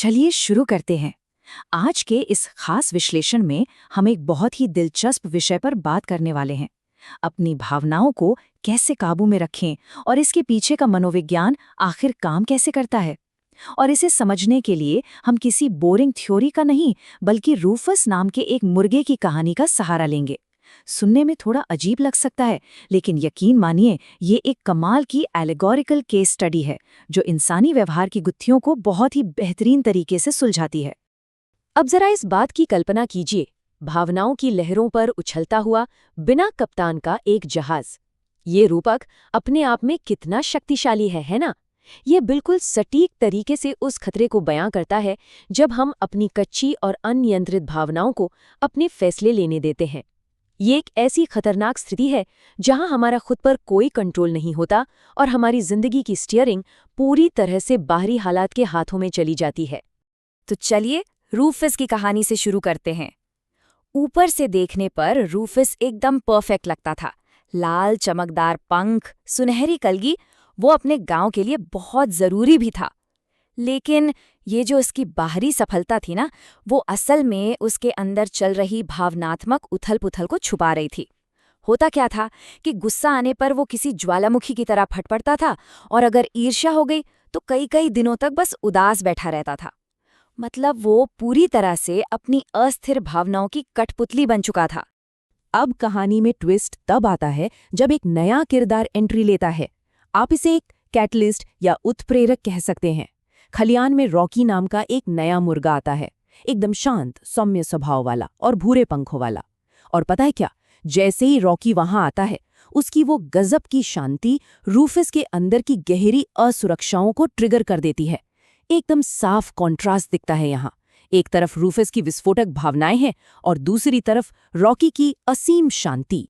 चलिए शुरू करते हैं। आज के इस खास विश्लेषण में हम एक बहुत ही दिलचस्प विषय पर बात करने वाले हैं। अपनी भावनाओं को कैसे काबू में रखें और इसके पीछे का मनोविज्ञान आखिर काम कैसे करता है। और इसे समझने के लिए हम किसी बोरिंग थ्योरी का नहीं, बल्कि रूफस नाम के एक मुर्गे की कहानी का सहारा लेंगे। सुनने में थोड़ा अजीब लग सकता है, लेकिन यकीन मानिए ये एक कमाल की एलेगोरिकल केस स्टडी है जो इंसानी व्यवहार की गुत्थियों को बहुत ही बेहतरीन तरीके से सुलझाती है। अब जरा इस बात की कल्पना कीजिए, भावनाओं की लहरों पर उछलता हुआ बिना कप्तान का एक जहाज। ये रूपक अपने आप में कितना शक्तिशाली है ना? ये बिल्कुल सटीक तरीके से उस खतरे को बयां करता है जब हम अपनी कच्ची और अनियंत्रित भावनाओं को अपने फैसले लेने देते हैं। ये एक ऐसी खतरनाक स्थिति है जहां हमारा खुद पर कोई कंट्रोल नहीं होता और हमारी जिंदगी की स्टीयरिंग पूरी तरह से बाहरी हालात के हाथों में चली जाती है। तो चलिए रूफस की कहानी से शुरू करते हैं। ऊपर से देखने पर रूफस एकदम परफेक्ट लगता था। लाल चमकदार पंख, सुनहरी कलगी, वो अपने गांव के लिए बहुत जरूरी भी था। लेकिन ये जो इसकी बाहरी सफलता थी ना, वो असल में उसके अंदर चल रही भावनात्मक उथल-पुथल को छुपा रही थी। होता क्या था कि गुस्सा आने पर वो किसी ज्वालामुखी की तरह फटफटता था, और अगर ईर्ष्या हो गई तो कई कई दिनों तक बस उदास बैठा रहता था। मतलब वो पूरी तरह से अपनी अस्थिर भावनाओं की कठपुतली बन चुका था। अब कहानी में ट्विस्ट तब आता है जब एक नया किरदार एंट्री लेता है। आप इसे एक कैटलिस्ट या उत्प्रेरक कह सकते हैं। खलियान में रॉकी नाम का एक नया मुर्गा आता है, एकदम शांत, सौम्य स्वभाव वाला और भूरे पंखों वाला। और पता है क्या, जैसे ही रॉकी वहां आता है, उसकी वो गजब की शांति रूफस के अंदर की गहरी असुरक्षाओं को ट्रिगर कर देती है। एकदम साफ कॉन्ट्रास्ट दिखता है यहाँ। एक तरफ रूफस की विस्फोटक भावनाएं हैं और दूसरी तरफ रॉकी की असीम शांति।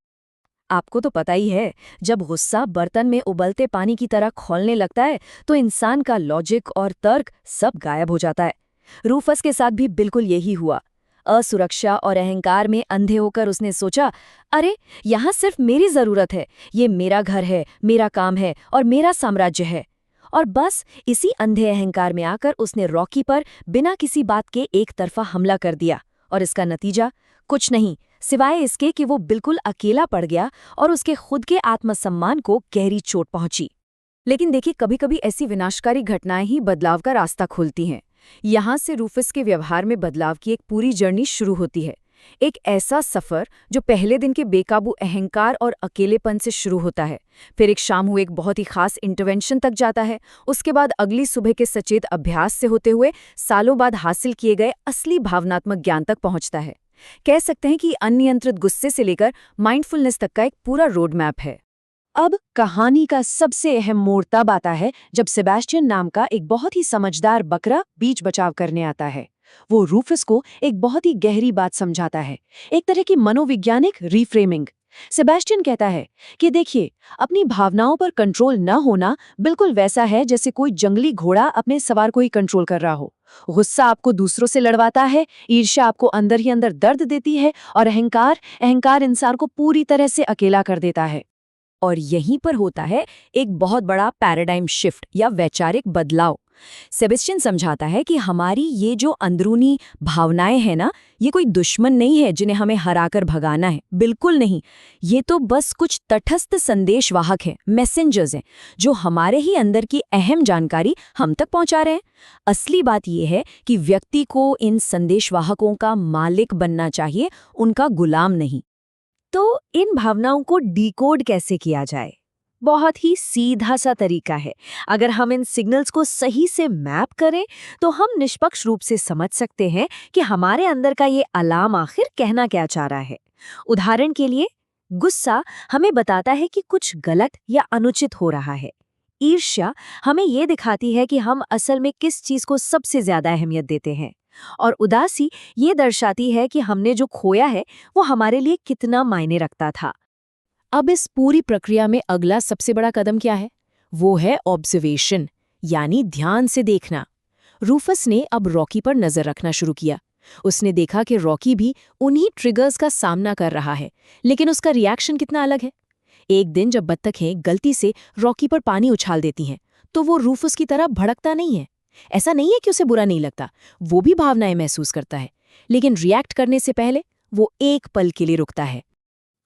आपको तो पता ही है, जब गुस्सा बर्तन में उबलते पानी की तरह खौलने लगता है तो इंसान का लॉजिक और तर्क सब गायब हो जाता है। रूफस के साथ भी बिल्कुल यही हुआ। असुरक्षा और अहंकार में अंधे होकर उसने सोचा, अरे यहाँ सिर्फ मेरी जरूरत है, ये मेरा घर है, मेरा काम है और मेरा साम्राज्य है। और बस इसी अंधे अहंकार में आकर उसने रॉकी पर बिना किसी बात के एक तरफा हमला कर दिया। और इसका नतीजा कुछ नहीं सिवाय इसके कि वो बिल्कुल अकेला पड़ गया और उसके खुद के आत्मसम्मान को गहरी चोट पहुंची। लेकिन देखिए, कभी कभी ऐसी विनाशकारी घटनाएं ही बदलाव का रास्ता खोलती हैं। यहाँ से रूफस के व्यवहार में बदलाव की एक पूरी जर्नी शुरू होती है। एक ऐसा सफर जो पहले दिन के बेकाबू अहंकार और अकेलेपन से शुरू होता है, फिर एक शाम हुए एक बहुत ही खास इंटरवेंशन तक जाता है, उसके बाद अगली सुबह के सचेत अभ्यास से होते हुए सालों बाद हासिल किए गए असली भावनात्मक ज्ञान तक पहुंचता है। कह सकते हैं कि अनियंत्रित गुस्से से लेकर माइंडफुलनेस तक का एक पूरा रोड मैप है। अब कहानी का सबसे अहम मोड़ तब आता है जब सेबेस्टियन नाम का एक बहुत ही समझदार बकरा बीच बचाव करने आता है। वो रूफस को एक बहुत ही गहरी बात समझाता है, एक तरह की मनोवैज्ञानिक रिफ्रेमिंग। सेबेस्टियन कहता है कि देखिए, अपनी भावनाओं पर कंट्रोल न होना बिल्कुल वैसा है जैसे कोई जंगली घोड़ा अपने सवार को ही कंट्रोल कर रहा हो। गुस्सा आपको दूसरों से लड़वाता है, ईर्ष्या आपको अंदर ही अंदर दर्द देती है, और अहंकार इंसान को पूरी तरह से अकेला कर देता है। और यहीं पर होता है एक बहुत बड़ा पैराडाइम शिफ्ट या वैचारिक बदलाव। सेबेस्टियन समझाता है कि हमारी ये जो अंदरूनी भावनाएं हैं ना, ये कोई दुश्मन नहीं है जिन्हें हमें हराकर भगाना है, बिल्कुल नहीं। ये तो बस कुछ तटस्थ संदेशवाहक हैं, मैसेंजर्स हैं, जो हमारे ही अंदर की अहम जानकारी हम तक पहुंचा रहे हैं। असली बात यह है कि व्यक्ति को इन संदेशवाहकों का मालिक बनना चाहिए, उनका गुलाम नहीं। तो इन भावनाओं को डिकोड कैसे किया जाए? बहुत ही सीधा सा तरीका है। अगर हम इन सिग्नल्स को सही से मैप करें तो हम निष्पक्ष रूप से समझ सकते हैं कि हमारे अंदर का ये अलार्म आखिर कहना क्या चाह रहा है। उदाहरण के लिए, गुस्सा हमें बताता है कि कुछ गलत या अनुचित हो रहा है। ईर्ष्या हमें ये दिखाती है कि हम असल में किस चीज को सबसे ज्यादा अहमियत देते हैं। और उदासी ये दर्शाती है कि हमने जो खोया है वो हमारे लिए कितना मायने रखता था। अब इस पूरी प्रक्रिया में अगला सबसे बड़ा कदम क्या है? वो है ऑब्जर्वेशन, यानी ध्यान से देखना। रूफस ने अब रॉकी पर नजर रखना शुरू किया। उसने देखा कि रॉकी भी उन्हीं ट्रिगर्स का सामना कर रहा है, लेकिन उसका रिएक्शन कितना अलग है। एक दिन जब बत्तखें गलती से रॉकी पर पानी उछाल देती हैं, तो वो रूफस की तरह भड़कता नहीं है। ऐसा नहीं है कि उसे बुरा नहीं लगता, वो भी भावनाएं महसूस करता है, लेकिन रिएक्ट करने से पहले वो एक पल के लिए रुकता है।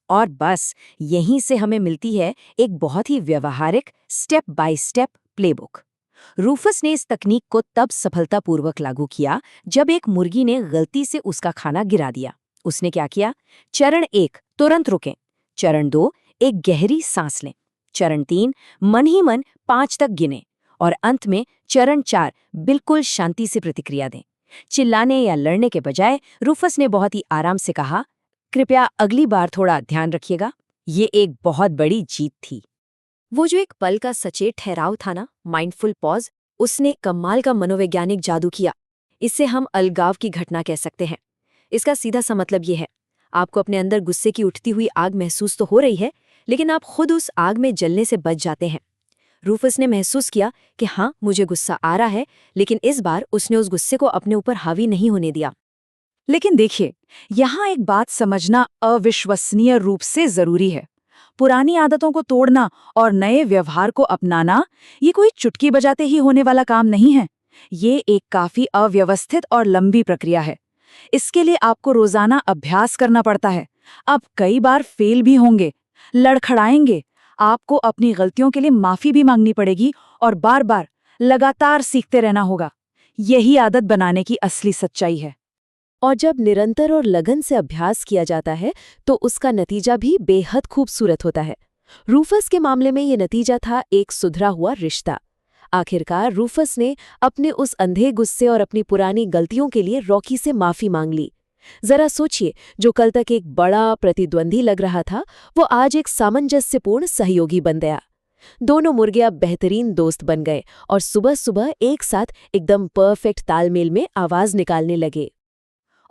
और बस यहीं से हमें मिलती है एक बहुत ही व्यवहारिक step by step playbook. Rufus ने इस तकनीक को तब सफलतापूर्वक लागू किया जब एक मुर्गी ने गलती से उसका खाना गिरा दिया। उसने क्या किया? चरण 1, तुरंत रुकें। चरण 2, एक गहरी सांस लें। चरण 3, मन ही मन 5 तक गिनें। और अंत में चरण 4, बिल्कुल शांति से प्रतिक्रिया दें। चिल्लाने या लड़ने के बजाय रूफस ने बहुत ही आराम से कहा, कृपया अगली बार थोड़ा ध्यान रखिएगा। ये एक बहुत बड़ी जीत थी। वो जो एक पल का सचेत ठहराव था ना, माइंडफुल पॉज, उसने कमाल का मनोवैज्ञानिक जादू किया। इससे हम अलगाव की घटना कह सकते हैं। इसका सीधा सा मतलब ये है, आपको अपने अंदर गुस्से की उठती हुई आग महसूस तो हो रही है, लेकिन आप खुद उस आग में जलने से बच जाते हैं। रूफस ने महसूस किया कि हाँ, मुझे गुस्सा आ रहा है, लेकिन इस बार उसने उस गुस्से को अपने ऊपर हावी नहीं होने दिया। लेकिन देखिए, यहाँ एक बात समझना अविश्वसनीय रूप से जरूरी है। पुरानी आदतों को तोड़ना और नए व्यवहार को अपनाना, ये कोई चुटकी बजाते ही होने वाला काम नहीं है। ये एक काफी अव्यवस्थित और लंबी प्रक्रिया है। इसके लिए आपको रोजाना अभ्यास करना पड़ता है। आप कई बार फेल भी होंगे, लड़खड़ाएंगे, आपको अपनी गलतियों के लिए माफी भी मांगनी पड़ेगी और बार बार लगातार सीखते रहना होगा। यही आदत बनाने की असली सच्चाई है। और जब निरंतर और लगन से अभ्यास किया जाता है तो उसका नतीजा भी बेहद खूबसूरत होता है। रूफस के मामले में ये नतीजा था एक सुधरा हुआ रिश्ता। आखिरकार रूफस ने अपने उस अंधे गुस्से और अपनी पुरानी गलतियों के लिए रॉकी से माफी मांग ली। जरा सोचिए, जो कल तक एक बड़ा प्रतिद्वंदी लग रहा था, वो आज एक सामंजस्यपूर्ण सहयोगी बन गया। दोनों मुर्गे अब बेहतरीन दोस्त बन गए और सुबह सुबह एक साथ एकदम परफेक्ट तालमेल में आवाज निकालने लगे।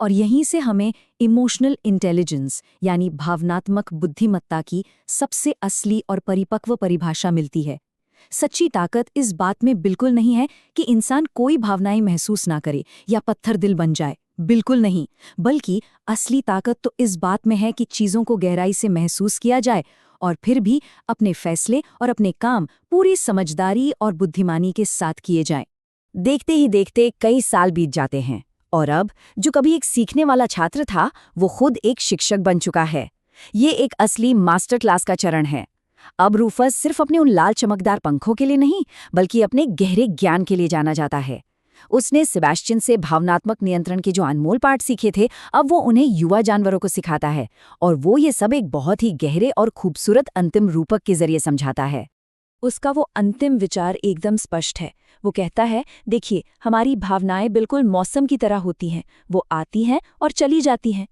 और यहीं से हमें इमोशनल इंटेलिजेंस यानी भावनात्मक बुद्धिमत्ता की सबसे असली और परिपक्व परिभाषा मिलती है। सच्ची ताकत इस बात में बिल्कुल नहीं है कि इंसान कोई भावनाएं महसूस ना करे या पत्थर दिल बन जाए, बिल्कुल नहीं। बल्कि असली ताकत तो इस बात में है कि चीज़ों को गहराई से महसूस किया जाए और फिर भी अपने फैसले और अपने काम पूरी समझदारी और बुद्धिमानी के साथ किए जाएं। देखते ही देखते कई साल बीत जाते हैं और अब जो कभी एक सीखने वाला छात्र था, वो खुद एक शिक्षक बन चुका है। ये एक असली मास्टर क्लास का चरण है। अब रूफस सिर्फ अपने उन लाल चमकदार पंखों के लिए नहीं, बल्कि अपने गहरे ज्ञान के लिए जाना जाता है। उसने सेबेस्टियन से भावनात्मक नियंत्रण के जो अनमोल पाठ सीखे थे, अब वो उन्हें युवा जानवरों को सिखाता है, और वो ये सब एक बहुत ही गहरे और खूबसूरत अंतिम रूपक के जरिए समझाता है। उसका वो अंतिम विचार एकदम स्पष्ट है। वो कहता है, देखिए, हमारी भावनाएं बिल्कुल मौसम की तरह होती हैं, वो आती हैं और चली जाती हैं।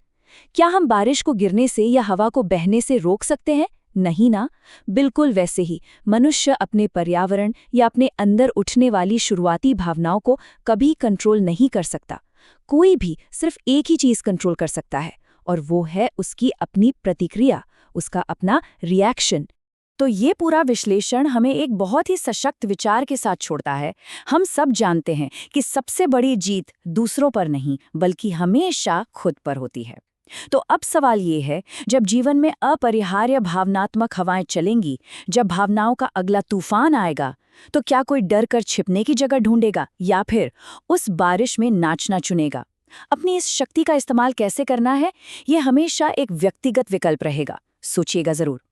क्या हम बारिश को गिरने से या हवा को बहने से रोक सकते हैं? नहीं ना। बिल्कुल वैसे ही मनुष्य अपने पर्यावरण या अपने अंदर उठने वाली शुरुआती भावनाओं को कभी कंट्रोल नहीं कर सकता। कोई भी सिर्फ एक ही चीज कंट्रोल कर सकता है, और वो है उसकी अपनी प्रतिक्रिया, उसका अपना रिएक्शन। तो ये पूरा विश्लेषण हमें एक बहुत ही सशक्त विचार के साथ छोड़ता है। हम सब जानते हैं कि सबसे बड़ी जीत दूसरों पर नहीं, बल्कि हमेशा खुद पर होती है। तो अब सवाल ये है, जब जीवन में अपरिहार्य भावनात्मक हवाएं चलेंगी, जब भावनाओं का अगला तूफान आएगा, तो क्या कोई डर कर छिपने की जगह ढूंढेगा या फिर उस बारिश में नाचना चुनेगा? अपनी इस शक्ति का इस्तेमाल कैसे करना है, ये हमेशा एक व्यक्तिगत विकल्प रहेगा। सोचिएगा जरूर।